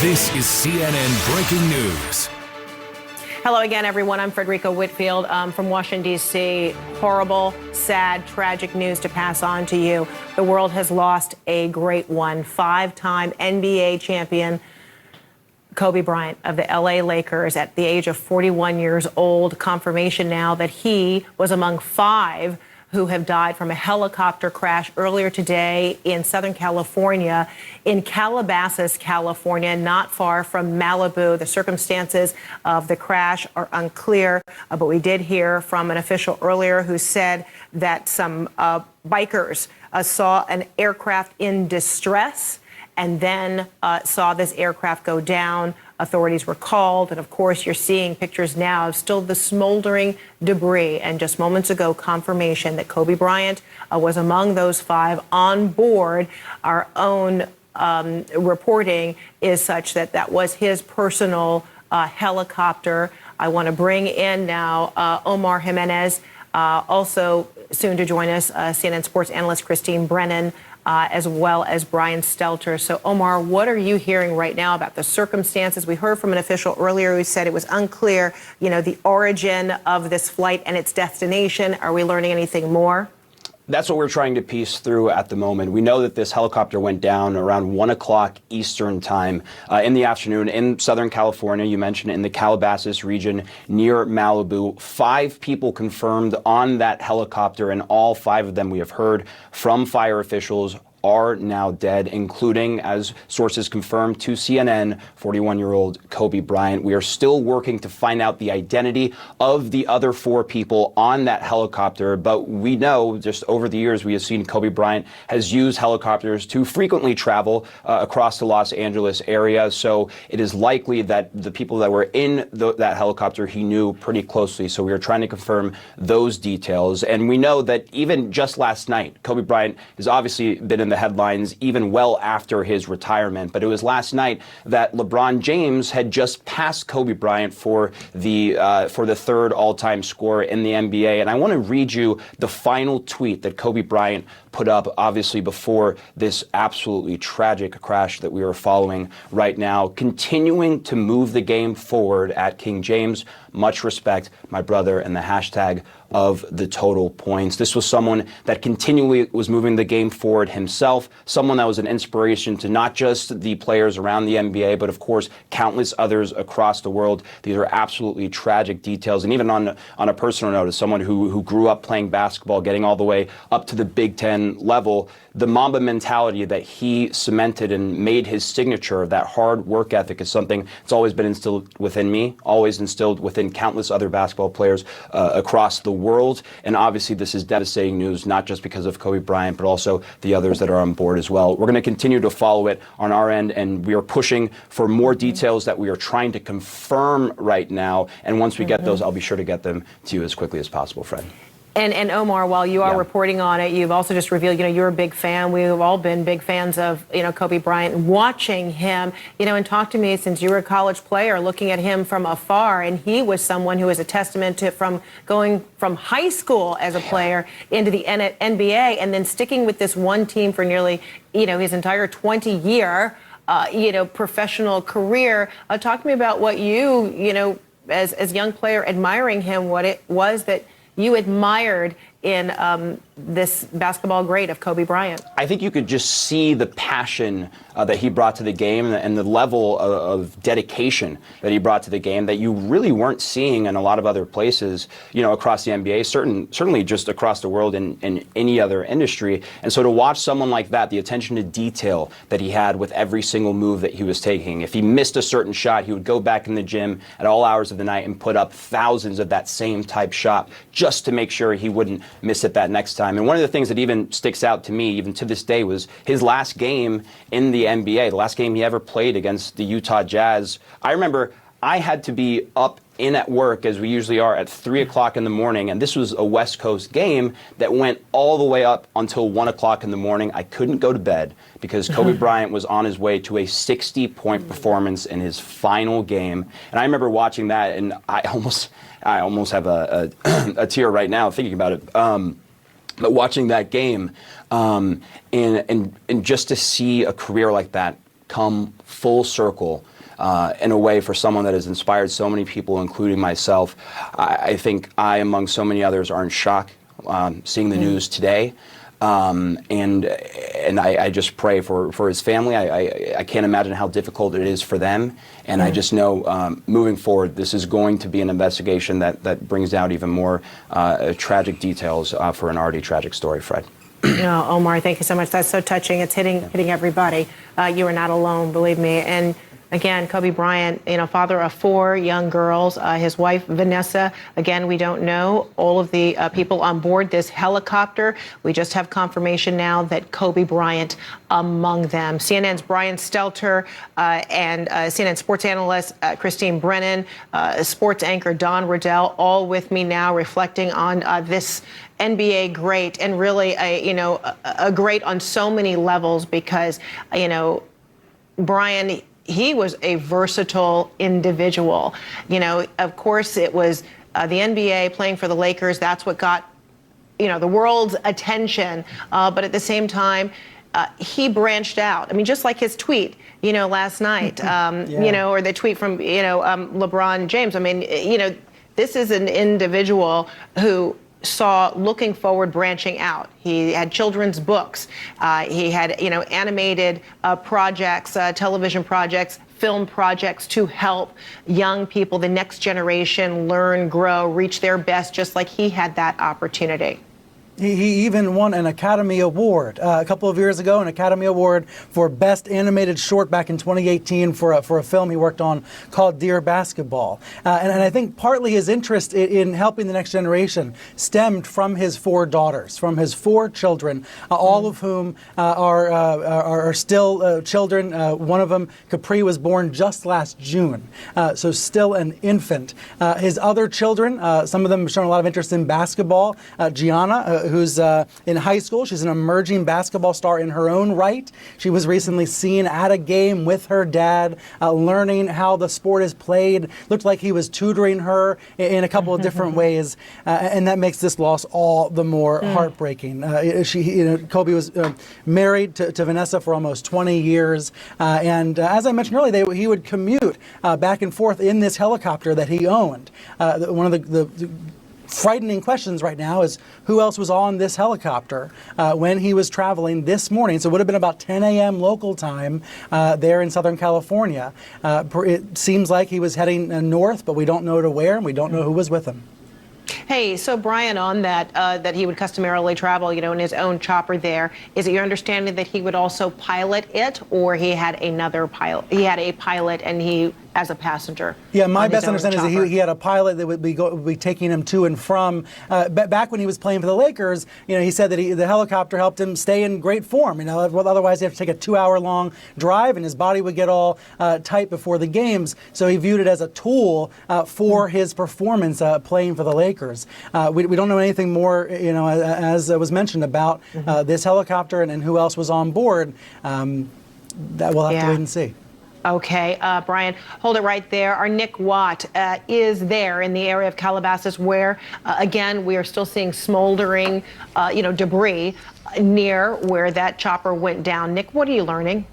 This is CNN Breaking News. Hello again, everyone. I'm Frederica Whitfield from Washington, D.C. Horrible, sad, tragic news to pass on to you. The world has lost a great one. Five-time NBA champion Kobe Bryant of the L.A. Lakers at the age of 41 years old. Confirmation now that he was among five who have died from a helicopter crash earlier today in Southern California, in Calabasas, California, not far from Malibu. The circumstances of the crash are unclear, but we did hear from an official earlier who said that some bikers saw an aircraft in distress and then saw this aircraft go down. Authorities were called, and of course, you're seeing pictures now of still the smoldering debris. And just moments ago, confirmation that Kobe Bryant was among those five on board. Our own reporting is such that that was his personal helicopter. I want to bring in now Omar Jimenez, also soon to join us, CNN sports analyst Christine Brennan, as well as Brian Stelter. So, Omar, what are you hearing right now about the circumstances? We heard from an official earlier who said it was unclear, the origin of this flight and its destination. Are we learning anything more? That's what we're trying to piece through at the moment. We know that this helicopter went down around 1 o'clock Eastern time in the afternoon in Southern California. You mentioned in the Calabasas region near Malibu. 5 people confirmed on that helicopter, and all 5 of them we have heard from fire officials are now dead, including, as sources confirmed to CNN, 41-year-old Kobe Bryant. We are still working to find out the identity of the other 4 people on that helicopter, but we know just over the years we have seen Kobe Bryant has used helicopters to frequently travel across the Los Angeles area, so it is likely that the people that were in that helicopter he knew pretty closely, so we are trying to confirm those details. And we know that even just last night, Kobe Bryant has obviously been in the headlines even well after his retirement. But it was last night that LeBron James had just passed Kobe Bryant for the third all-time scorer in the NBA. And I want to read you the final tweet that Kobe Bryant put up, obviously before this absolutely tragic crash that we are following right now. Continuing to move the game forward at King James. Much respect, my brother, and the hashtag of the total points. This was someone that continually was moving the game forward himself, someone that was an inspiration to not just the players around the NBA, but of course, countless others across the world. These are absolutely tragic details. And even on a personal note, as someone who grew up playing basketball, getting all the way up to the Big Ten level, the Mamba mentality that he cemented and made his signature of that hard work ethic is something that's always been instilled within me, always instilled within countless other basketball players across the world. And obviously this is devastating news, not just because of Kobe Bryant, but also the others that are on board as well. We're going to continue to follow it on our end, and we are pushing for more details that we are trying to confirm right now. And once we get those, I'll be sure to get them to you as quickly as possible, Fred. And Omar, while you are reporting on it, you've also just revealed, you're a big fan. We've all been big fans of, Kobe Bryant, watching him, and talk to me, since you were a college player, looking at him from afar. And he was someone who was a testament to from going from high school as a player into the NBA and then sticking with this one team for nearly, his entire 20-year, professional career. Talk to me about what you, as a young player, admiring him, what it was that you admired in this basketball great of Kobe Bryant. I think you could just see the passion that he brought to the game and the level of dedication that he brought to the game that you really weren't seeing in a lot of other places, across the NBA, certainly just across the world in any other industry. And so to watch someone like that, the attention to detail that he had with every single move that he was taking, if he missed a certain shot, he would go back in the gym at all hours of the night and put up thousands of that same type shot just to make sure he wouldn't miss it that next time. And one of the things that even sticks out to me, even to this day, was his last game in the NBA, the last game he ever played against the Utah Jazz. I remember I had to be up in at work, as we usually are, at 3 o'clock in the morning, and this was a West Coast game that went all the way up until 1 o'clock in the morning. I couldn't go to bed because Kobe Bryant was on his way to a 60-point performance in his final game. And I remember watching that, and I almost have a tear right now thinking about it. But watching that game, and just to see a career like that come full circle in a way, for someone that has inspired so many people, including myself, I think I, among so many others, are in shock seeing the news today. And I just pray for his family. I can't imagine how difficult it is for them. And I just know moving forward, this is going to be an investigation that brings out even more tragic details for an already tragic story, Fred. No, Omar, thank you so much. That's so touching. It's hitting everybody. You are not alone, believe me. And again, Kobe Bryant, father of 4 young girls, his wife, Vanessa. Again, we don't know all of the people on board this helicopter. We just have confirmation now that Kobe Bryant among them. CNN's Brian Stelter and CNN sports analyst Christine Brennan, sports anchor Don Riddell, all with me now reflecting on this NBA great, and really a great on so many levels because, Brian, he was a versatile individual. Of course, it was the NBA playing for the Lakers. That's what got, the world's attention. But at the same time, he branched out. I mean, just like his tweet, last night, or the tweet from, LeBron James. I mean, this is an individual who saw looking forward, branching out. He had children's books. He had, animated projects, television projects, film projects to help young people, the next generation, learn, grow, reach their best, just like he had that opportunity. He even won an Academy Award a couple of years ago, an Academy Award for Best Animated Short back in 2018 for a film he worked on called Dear Basketball. And I think partly his interest in helping the next generation stemmed from his 4 daughters, from his 4 children, all of whom are still children. One of them, Capri, was born just last June, so still an infant. His other children, some of them have shown a lot of interest in basketball. Gianna, who's in high school. She's an emerging basketball star in her own right. She was recently seen at a game with her dad, learning how the sport is played. Looked like he was tutoring her in a couple of different ways, and that makes this loss all the more heartbreaking. Kobe was married to Vanessa for almost 20 years, and as I mentioned earlier, he would commute back and forth in this helicopter that he owned. One of the frightening questions right now is who else was on this helicopter when he was traveling this morning. So it would have been about 10 a.m. local time there in Southern California. It seems like he was heading north, but we don't know to where, and we don't know who was with him. Hey, so Brian, on that he would customarily travel, in his own chopper there. Is it your understanding that he would also pilot it, or he had another pilot? He had a pilot, and he as a passenger. Yeah, my best understanding is that he had a pilot that would be taking him to and from. Back when he was playing for the Lakers, he said that the helicopter helped him stay in great form. Otherwise he'd have to take a 2-hour-long drive, and his body would get all tight before the games. So he viewed it as a tool for his performance playing for the Lakers. We don't know anything more, as was mentioned about this helicopter and who else was on board. That we'll have to wait and see. Okay, Brian, hold it right there. Our Nick Watt is there in the area of Calabasas where, again, we are still seeing smoldering, debris near where that chopper went down. Nick, what are you learning?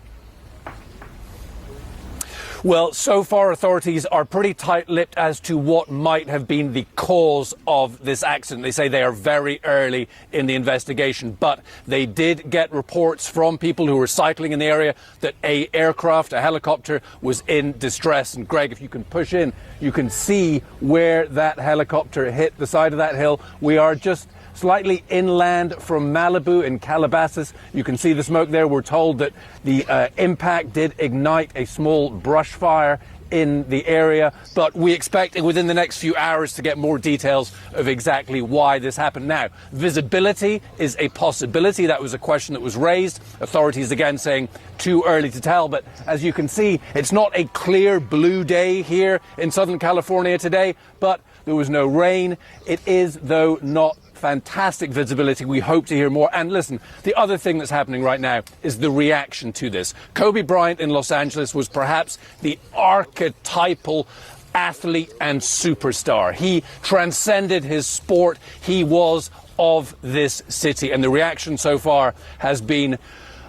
Well, so far authorities are pretty tight-lipped as to what might have been the cause of this accident. They say they are very early in the investigation, but they did get reports from people who were cycling in the area that a helicopter was in distress. And Greg, if you can push in, you can see where that helicopter hit the side of that hill. We are just slightly inland from Malibu in Calabasas. You can see the smoke there. We're told that the impact did ignite a small brush fire in the area, but we expect within the next few hours to get more details of exactly why this happened. Now, visibility is a possibility. That was a question that was raised. Authorities again saying too early to tell, but as you can see, it's not a clear blue day here in Southern California today, but there was no rain. It is, though, not fantastic visibility. We hope to hear more. And listen, the other thing that's happening right now is the reaction to this. Kobe Bryant in Los Angeles was perhaps the archetypal athlete and superstar. He transcended his sport. He was of this city. And the reaction so far has been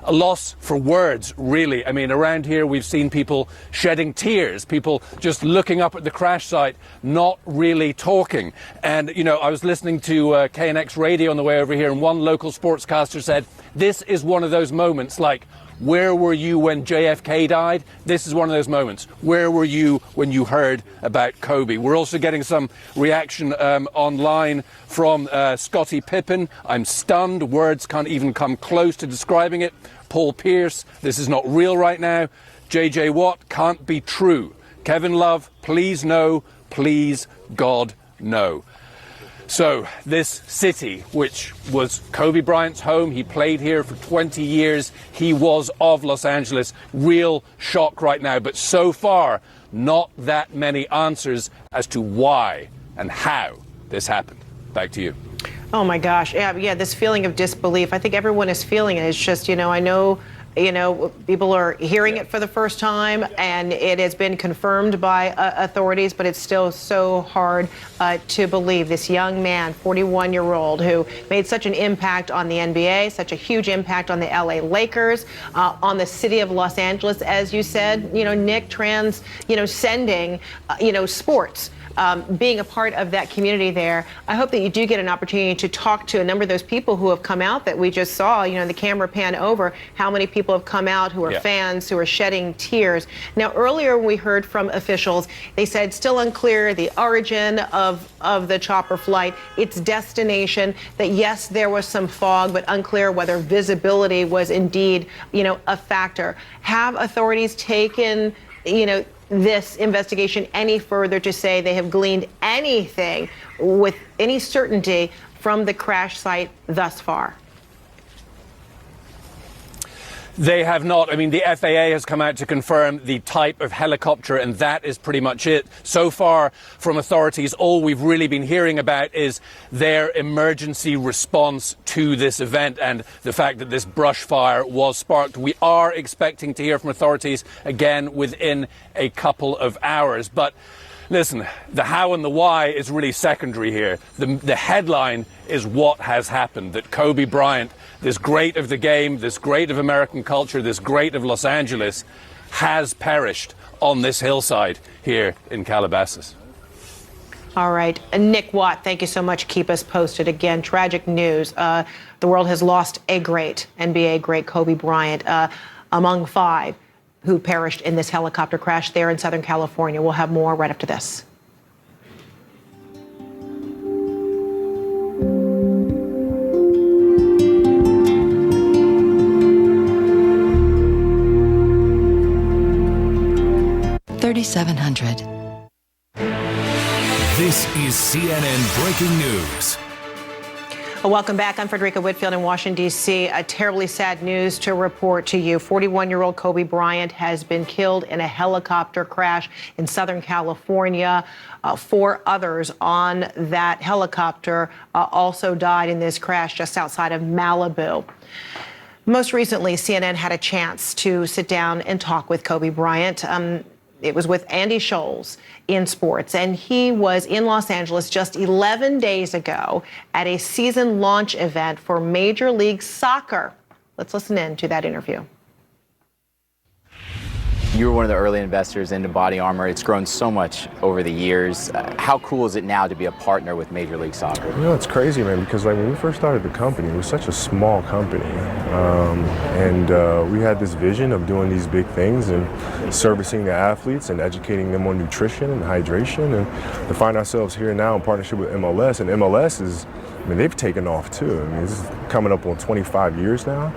a loss for words, really. I mean, around here we've seen people shedding tears, people just looking up at the crash site, not really talking. And, you know, I was listening to KNX radio on the way over here, and one local sportscaster said, this is one of those moments like, where were you when JFK died? This is one of those moments. Where were you when you heard about Kobe? We're also getting some reaction online from Scottie Pippen. I'm stunned. Words can't even come close to describing it. Paul Pierce, this is not real right now. JJ Watt, can't be true. Kevin Love, please no. Please, God, no. So this city, which was Kobe Bryant's home, he played here for 20 years, he was of Los Angeles, real shock right now. But so far, not that many answers as to why and how this happened. Back to you. Oh my gosh, yeah, this feeling of disbelief. I think everyone is feeling it. It's just, I know, people are hearing it for the first time, and it has been confirmed by authorities, but it's still so hard to believe. This young man, 41-year-old, who made such an impact on the NBA, such a huge impact on the LA Lakers, on the city of Los Angeles, as you said, Nick, sending, sports. Being a part of that community there. I hope that you do get an opportunity to talk to a number of those people who have come out that we just saw, the camera pan over, how many people have come out who are fans, who are shedding tears. Now, earlier we heard from officials, they said still unclear the origin of the chopper flight, its destination, that yes, there was some fog, but unclear whether visibility was indeed, a factor. Have authorities taken, this investigation any further to say they have gleaned anything with any certainty from the crash site thus far? They have not. I mean, the FAA has come out to confirm the type of helicopter, and that is pretty much it. So far from authorities, all we've really been hearing about is their emergency response to this event and the fact that this brush fire was sparked. We are expecting to hear from authorities again within a couple of hours. But listen, the how and the why is really secondary here. The headline is what has happened, that Kobe Bryant, this great of the game, this great of American culture, this great of Los Angeles, has perished on this hillside here in Calabasas. All right. Nick Watt, thank you so much. Keep us posted. Again, tragic news. The world has lost a great NBA great, Kobe Bryant, among 5 who perished in this helicopter crash there in Southern California. We'll have more right after this. This is CNN Breaking News. Welcome back. I'm Frederica Whitfield in Washington, D.C. A terribly sad news to report to you. 41-year-old Kobe Bryant has been killed in a helicopter crash in Southern California. 4 others on that helicopter also died in this crash just outside of Malibu. Most recently, CNN had a chance to sit down and talk with Kobe Bryant. It was with Andy Scholes in sports, and he was in Los Angeles just 11 days ago at a season launch event for Major League Soccer. Let's listen in to that interview. You were one of the early investors into Body Armor. It's grown so much over the years. How cool is it now to be a partner with Major League Soccer? It's crazy, man, because when we first started the company, it was such a small company. We had this vision of doing these big things and servicing the athletes and educating them on nutrition and hydration. And to find ourselves here now in partnership with MLS, and MLS is, they've taken off too. This is coming up on 25 years now.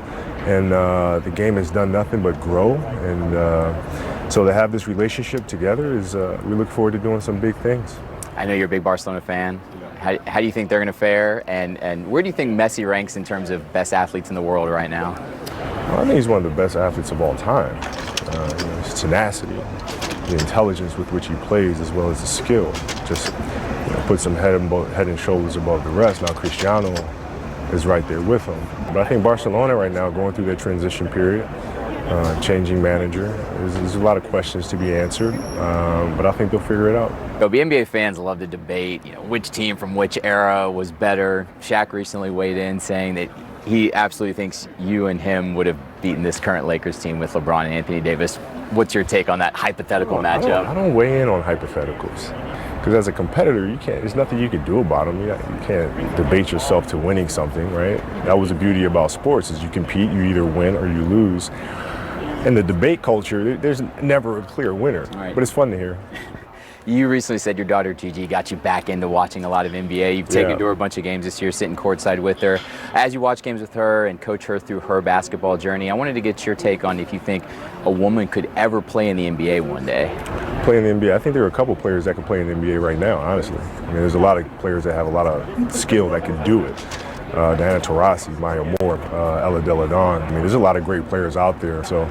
And the game has done nothing but grow, and so to have this relationship together is we look forward to doing some big things. I know you're a big Barcelona fan. How do you think they're going to fare, and where do you think Messi ranks in terms of best athletes in the world right now? Well, I think he's one of the best athletes of all time. His tenacity, the intelligence with which he plays, as well as the skill, just puts him head and shoulders above the rest. Now Cristiano is right there with him. But I think Barcelona right now, going through their transition period, changing manager, there's a lot of questions to be answered, but I think they'll figure it out. The NBA fans love to debate, which team from which era was better. Shaq recently weighed in saying that he absolutely thinks you and him would have beaten this current Lakers team with LeBron and Anthony Davis. What's your take on that hypothetical matchup? I don't weigh in on hypotheticals. Because as a competitor, there's nothing you can do about them. You can't debate yourself to winning something, right? That was the beauty about sports, is you compete, you either win or you lose. In the debate culture, there's never a clear winner, right. But it's fun to hear. You recently said your daughter Gigi got you back into watching a lot of NBA. You've taken her to a bunch of games this year, sitting courtside with her. As you watch games with her and coach her through her basketball journey, I wanted to get your take on if you think a woman could ever play in the NBA one day. Play in the NBA, I think there are a couple players that can play in the NBA right now, honestly. I mean, there's a lot of players that have a lot of skill that can do it. Diana Taurasi, Maya Moore, Ella Deladon. I mean, there's a lot of great players out there, so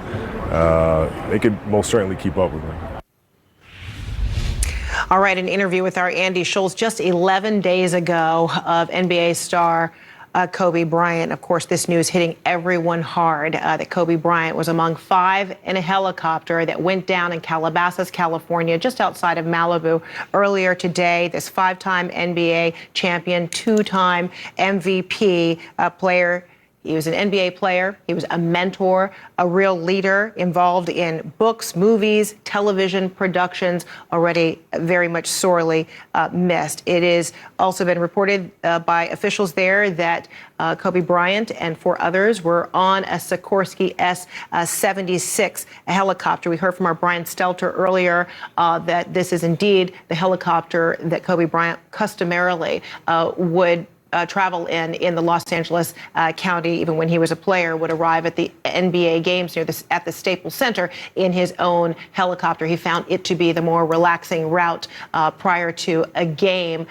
they could most certainly keep up with me. All right, an interview with our Andy Schultz just 11 days ago of NBA star Kobe Bryant. Of course, this news hitting everyone hard that Kobe Bryant was among 5 in a helicopter that went down in Calabasas, California, just outside of Malibu earlier today. This 5-time NBA champion, 2-time MVP player. He was an NBA player. He was a mentor, a real leader involved in books, movies, television productions, already very much sorely missed. It has also been reported by officials there that Kobe Bryant and 4 others were on a Sikorsky S-76 helicopter. We heard from our Brian Stelter earlier that this is indeed the helicopter that Kobe Bryant customarily would travel in the Los Angeles County, even when he was a player, would arrive at the NBA games at the Staples Center in his own helicopter. He found it to be the more relaxing route prior to a game.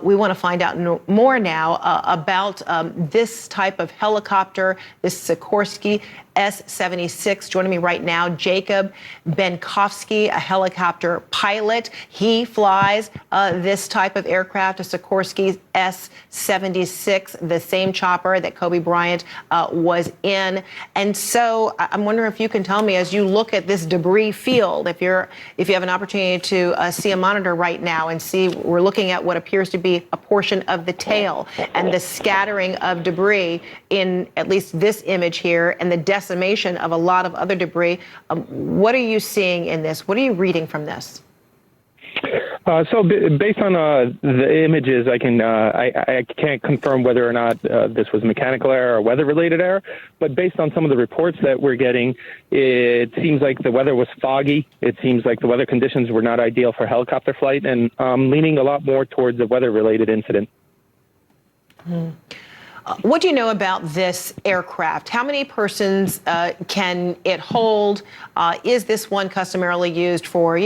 We want to find out more now about this type of helicopter, this Sikorsky S-76. Joining me right now, Jacob Benkovsky, a helicopter pilot. He flies this type of aircraft, a Sikorsky S-76, the same chopper that Kobe Bryant was in. And so I'm wondering if you can tell me, as you look at this debris field, if you have an opportunity to see a monitor right now and see, we're looking at what appears to be a portion of the tail and the scattering of debris in at least this image here, and the decimation of a lot of other debris. What are you seeing in this? What are you reading from this? So based on the images, I can't confirm whether or not this was mechanical error or weather-related error, but based on some of the reports that we're getting, it seems like the weather was foggy. It seems like the weather conditions were not ideal for helicopter flight, and leaning a lot more towards a weather-related incident. What do you know about this aircraft? How many persons can it hold? Is this one customarily used for,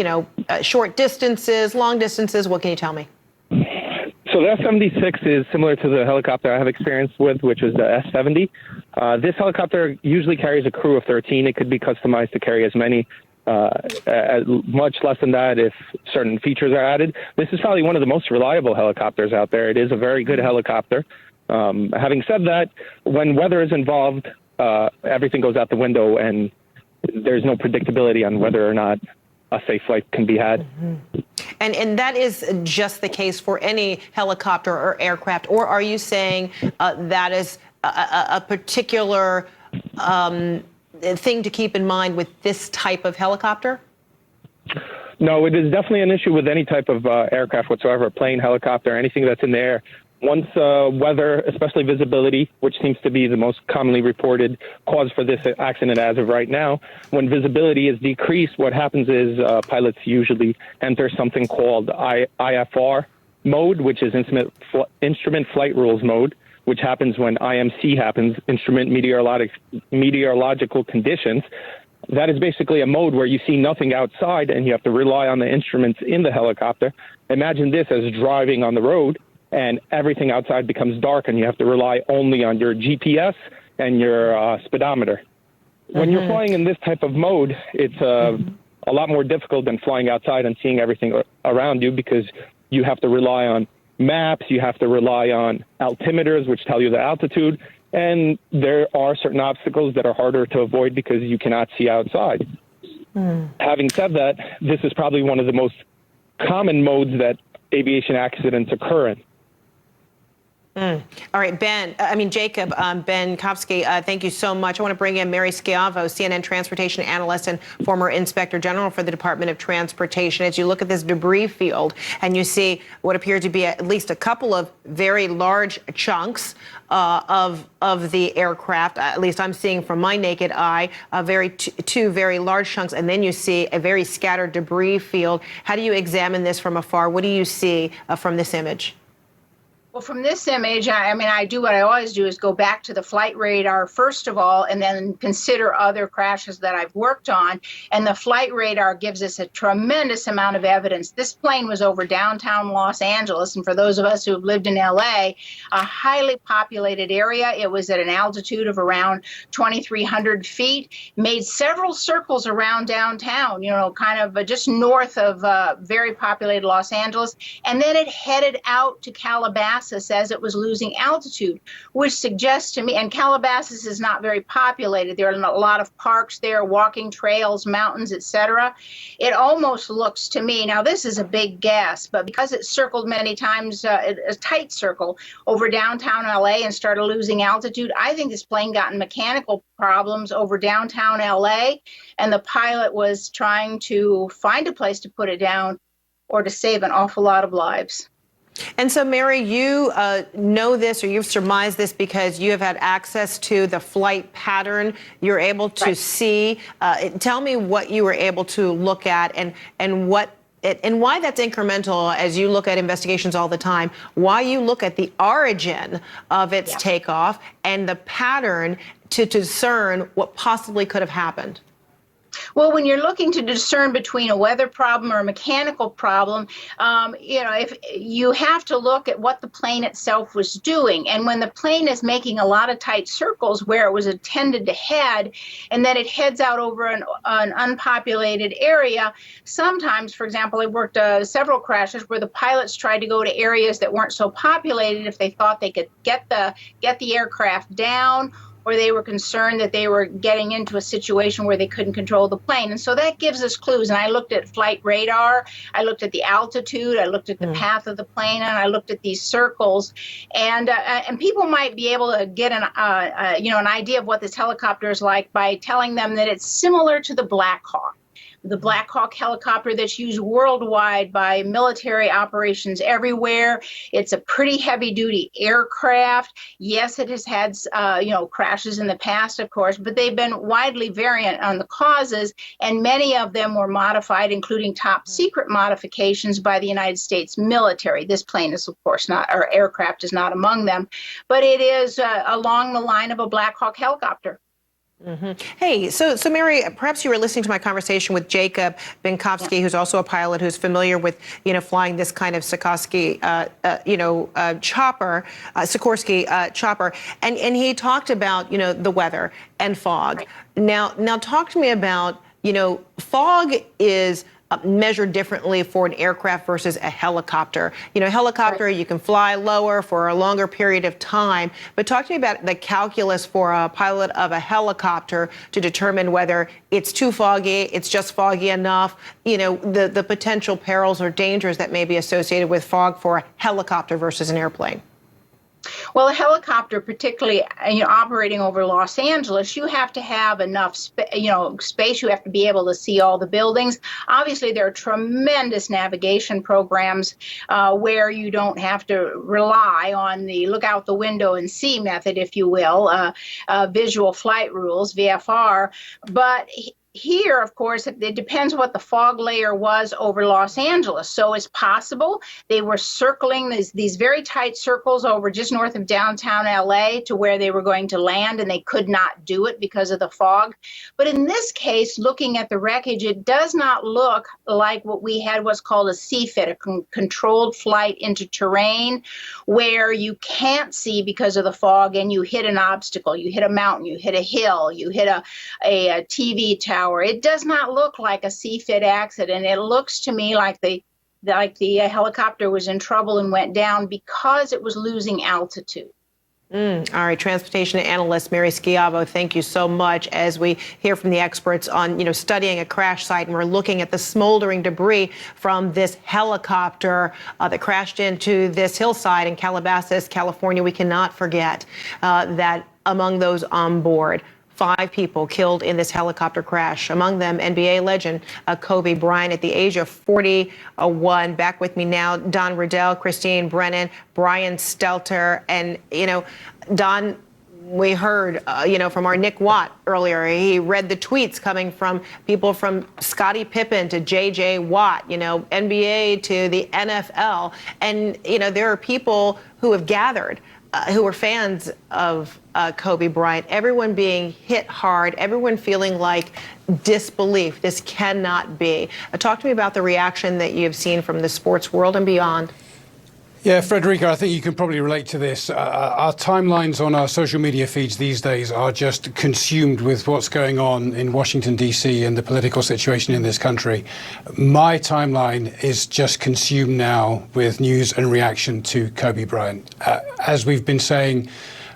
short distances, long distances? What can you tell me? So the S-76 is similar to the helicopter I have experience with, which is the S-70. This helicopter usually carries a crew of 13. It could be customized to carry as many, much less than that if certain features are added. This is probably one of the most reliable helicopters out there. It is a very good helicopter. Having said that, when weather is involved, everything goes out the window, and there's no predictability on whether or not a safe flight can be had. Mm-hmm. And that is just the case for any helicopter or aircraft, or are you saying that is a particular thing to keep in mind with this type of helicopter? No, it is definitely an issue with any type of aircraft whatsoever, plane, helicopter, anything that's in the air. Once weather, especially visibility, which seems to be the most commonly reported cause for this accident as of right now, when visibility is decreased, what happens is pilots usually enter something called IFR mode, which is instrument flight rules mode, which happens when IMC happens, instrument meteorological conditions. That is basically a mode where you see nothing outside and you have to rely on the instruments in the helicopter. Imagine this as driving on the road, and everything outside becomes dark, and you have to rely only on your GPS and your speedometer. When you're flying in this type of mode, it's a lot more difficult than flying outside and seeing everything around you, because you have to rely on maps, you have to rely on altimeters, which tell you the altitude, and there are certain obstacles that are harder to avoid because you cannot see outside. Having said that, this is probably one of the most common modes that aviation accidents occur in. All right, Jacob Benkowski, thank you so much. I want to bring in Mary Schiavo, CNN transportation analyst and former inspector general for the Department of Transportation. As you look at this debris field and you see what appears to be at least a couple of very large chunks of the aircraft, at least I'm seeing from my naked eye, two very large chunks, and then you see a very scattered debris field. How do you examine this from afar? What do you see from this image? Well, from this image, I do what I always do is go back to the flight radar first of all, and then consider other crashes that I've worked on. And the flight radar gives us a tremendous amount of evidence. This plane was over downtown Los Angeles, and for those of us who have lived in LA, a highly populated area. It was at an altitude of around 2,300 feet, made several circles around downtown, kind of just north of very populated Los Angeles, and then it headed out to Calabasas as it was losing altitude, which suggests to me, and Calabasas is not very populated. There are a lot of parks there, walking trails, mountains, etc. It almost looks to me, now this is a big guess, but because it circled many times, a tight circle over downtown LA and started losing altitude, I think this plane got in mechanical problems over downtown LA, and the pilot was trying to find a place to put it down or to save an awful lot of lives. And so, Mary, you know this, or you've surmised this because you have had access to the flight pattern. You're able to see. Tell me what you were able to look at and why that's incremental as you look at investigations all the time. Why you look at the origin of its takeoff and the pattern to discern what possibly could have happened. Well, when you're looking to discern between a weather problem or a mechanical problem, if you have to look at what the plane itself was doing. And when the plane is making a lot of tight circles where it was intended to head, and then it heads out over an unpopulated area, sometimes, for example, I worked several crashes where the pilots tried to go to areas that weren't so populated if they thought they could get the aircraft down, or they were concerned that they were getting into a situation where they couldn't control the plane. And so that gives us clues. And I looked at flight radar, I looked at the altitude, I looked at the path of the plane, and I looked at these circles. And people might be able to get an idea of what this helicopter is like by telling them that it's similar to the Black Hawk. The Black Hawk helicopter that's used worldwide by military operations everywhere. It's a pretty heavy-duty aircraft. Yes, it has had, crashes in the past, of course, but they've been widely variant on the causes, and many of them were modified, including top-secret modifications by the United States military. This plane is, of course, not, or aircraft is not among them, but it is along the line of a Black Hawk helicopter. Mm-hmm. Hey, so Mary, perhaps you were listening to my conversation with Jacob Benkowski, who's also a pilot who's familiar with, flying this kind of Sikorsky chopper, and he talked about, the weather and fog. Right. Now talk to me about, fog is measured differently for an aircraft versus a helicopter. Helicopter, you can fly lower for a longer period of time. But talk to me about the calculus for a pilot of a helicopter to determine whether it's too foggy, it's just foggy enough, the potential perils or dangers that may be associated with fog for a helicopter versus an airplane. Well, a helicopter, particularly operating over Los Angeles, you have to have enough space. You have to be able to see all the buildings. Obviously, there are tremendous navigation programs where you don't have to rely on the look out the window and see method, if you will, visual flight rules, VFR. But here, of course, it depends what the fog layer was over Los Angeles. So it's possible they were circling these very tight circles over just north of downtown LA to where they were going to land, and they could not do it because of the fog. But in this case, looking at the wreckage, it does not look like what we had what's called a CFIT, a controlled flight into terrain, where you can't see because of the fog and you hit an obstacle, you hit a mountain, you hit a hill, you hit a TV tower. It does not look like a CFIT accident. It looks to me like the helicopter was in trouble and went down because it was losing altitude. All right, transportation analyst Mary Schiavo, thank you so much. As we hear from the experts on, studying a crash site, and we're looking at the smoldering debris from this helicopter that crashed into this hillside in Calabasas, California. We cannot forget that among those on board, 5 people killed in this helicopter crash, among them NBA legend Kobe Bryant at the age of 41. Back with me now, Don Riddell, Christine Brennan, Brian Stelter. And, Don, we heard, from our Nick Watt earlier. He read the tweets coming from people from Scottie Pippen to J.J. Watt, NBA to the NFL. And, there are people who have gathered who were fans of Kobe Bryant, everyone being hit hard, everyone feeling like disbelief. This cannot be. Talk to me about the reaction that you've seen from the sports world and beyond. Yeah, Frederica, I think you can probably relate to this. Our timelines on our social media feeds these days are just consumed with what's going on in Washington, D.C. and the political situation in this country. My timeline is just consumed now with news and reaction to Kobe Bryant. As we've been saying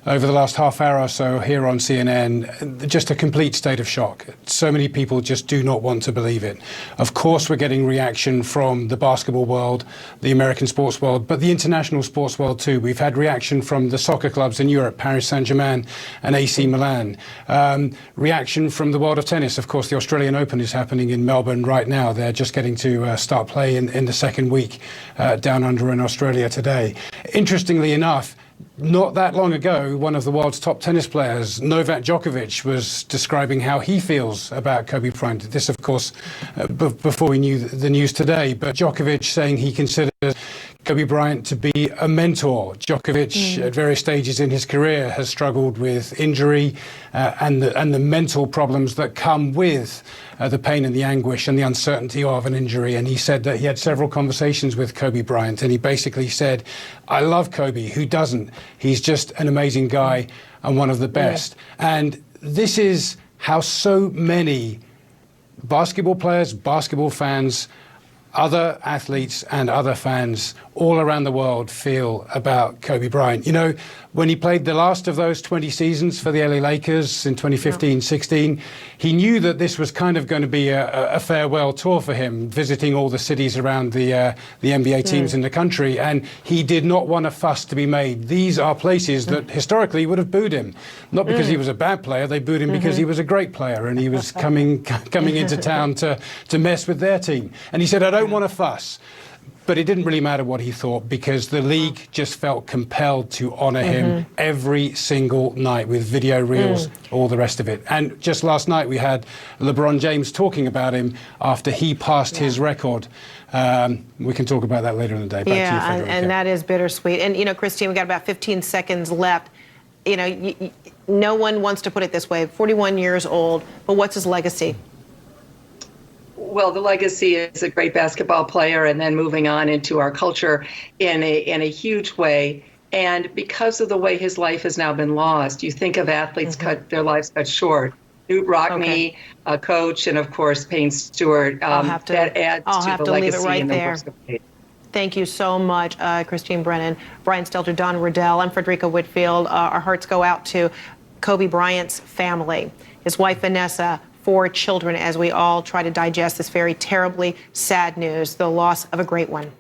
over the last half hour or so here on CNN, just a complete state of shock. So many people just do not want to believe it. Of course, we're getting reaction from the basketball world, the American sports world, but the international sports world too. We've had reaction from the soccer clubs in Europe, Paris Saint-Germain and AC Milan. Reaction from the world of tennis. Of course, the Australian Open is happening in Melbourne right now. They're just getting to start play in the second week down under in Australia today. Interestingly enough, not that long ago, one of the world's top tennis players, Novak Djokovic, was describing how he feels about Kobe Bryant. This, of course, before we knew the news today, but Djokovic saying he considers Kobe Bryant to be a mentor. Djokovic, at various stages in his career, has struggled with injury and the mental problems that come with the pain and the anguish and the uncertainty of an injury. And he said that he had several conversations with Kobe Bryant, and he basically said, I love Kobe. Who doesn't? He's just an amazing guy and one of the best. And this is how so many basketball players, basketball fans, other athletes and other fans all around the world feel about Kobe Bryant. When he played the last of those 20 seasons for the LA Lakers in 2015-16, he knew that this was kind of going to be a farewell tour for him, visiting all the cities around the NBA teams in the country, and he did not want a fuss to be made. These are places that historically would have booed him, not because he was a bad player. They booed him because he was a great player and he was coming into town to mess with their team. And he said, I don't want a fuss. But it didn't really matter what he thought, because the league just felt compelled to honour him every single night with video reels, all the rest of it. And just last night we had LeBron James talking about him after he passed his record. We can talk about that later in the day. Back to you, Frederica. And that is bittersweet. And, Christine, we've got about 15 seconds left. No one wants to put it this way, 41 years old, but what's his legacy? Well, the legacy is a great basketball player, and then moving on into our culture in a huge way. And because of the way his life has now been lost, you think of athletes cut their lives cut short. Newt Rockne, a coach, and of course Payne Stewart. That adds to the legacy and the works of Payne. Thank you so much, Christine Brennan, Brian Stelter, Don Riddell. I'm Frederica Whitfield. Our hearts go out to Kobe Bryant's family, his wife Vanessa, 4 children, as we all try to digest this very terribly sad news, the loss of a great one.